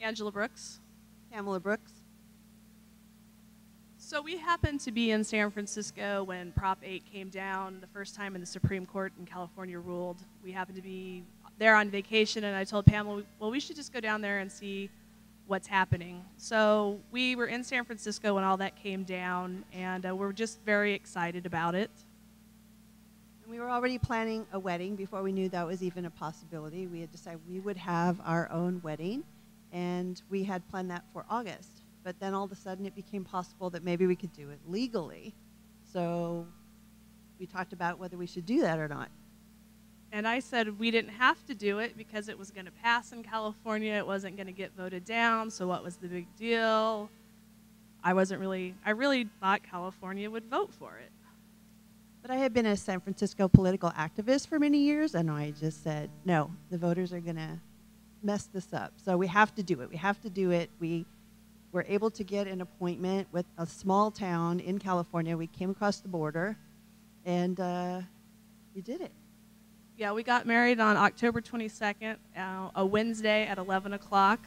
Angela Brooks. Pamela Brooks. So we happened to be in San Francisco when Prop 8 came down the first time and the Supreme Court in California ruled. We happened to be there on vacation, and I told Pamela, well, we should just go down there and see what's happening. So we were in San Francisco when all that came down, and we're just very excited about it. And we were already planning a wedding before we knew that was even a possibility. We had decided we would have our own wedding, and we had planned that for August. But then all of a sudden it became possible that maybe we could do it legally. So we talked about whether we should do that or not. And I said we didn't have to do it because it was going to pass in California. It wasn't going to get voted down, so what was the big deal? I really thought California would vote for it. But I had been a San Francisco political activist for many years, and I just said, no, the voters are going to mess this up. So we have to do it. We have to do it. We were able to get an appointment with a small town in California. We came across the border, and we did it. Yeah, we got married on October 22nd, a Wednesday at 11 o'clock.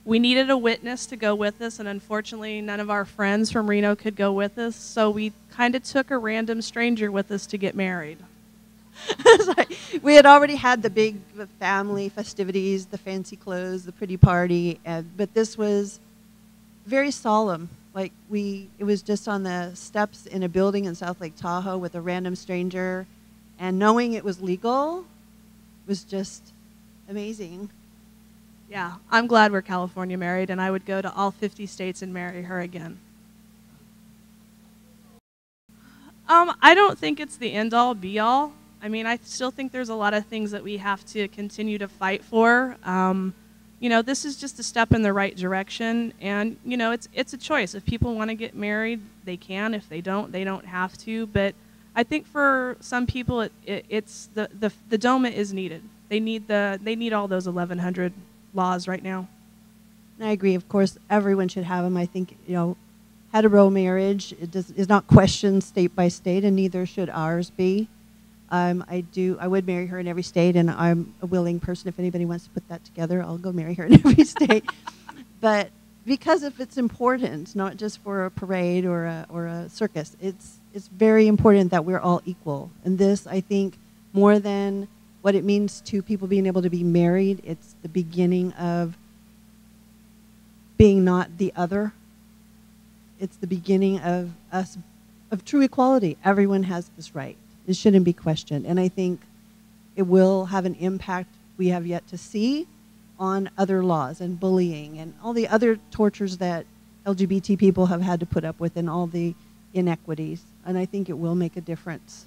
We needed a witness to go with us, and unfortunately none of our friends from Reno could go with us, so we kind of took a random stranger with us to get married. We had already had the big family festivities, the fancy clothes, the pretty party, but this was very solemn. Like it was just on the steps in a building in South Lake Tahoe with a random stranger, and knowing it was legal was just amazing. Yeah, I'm glad we're California married, and I would go to all 50 states and marry her again. I don't think it's the end-all, be-all. I mean, I still think there's a lot of things that we have to continue to fight for. You know, this is just a step in the right direction, and you know, it's a choice. If people want to get married, they can. If they don't have to. But I think for some people, it's the DOMA is needed. They need all those 1,100 laws right now. And I agree. Of course, everyone should have them. I think, you know, hetero marriage is not questioned state by state, and neither should ours be. I would marry her in every state, and I'm a willing person. If anybody wants to put that together, I'll go marry her in every state. But because if it's important, not just for a parade or a circus, it's very important that we're all equal. And this, I think, more than what it means to people being able to be married, it's the beginning of being not the other. It's the beginning of true equality. Everyone has this right. It shouldn't be questioned. And I think it will have an impact we have yet to see on other laws and bullying and all the other tortures that LGBT people have had to put up with and all the inequities. And I think it will make a difference.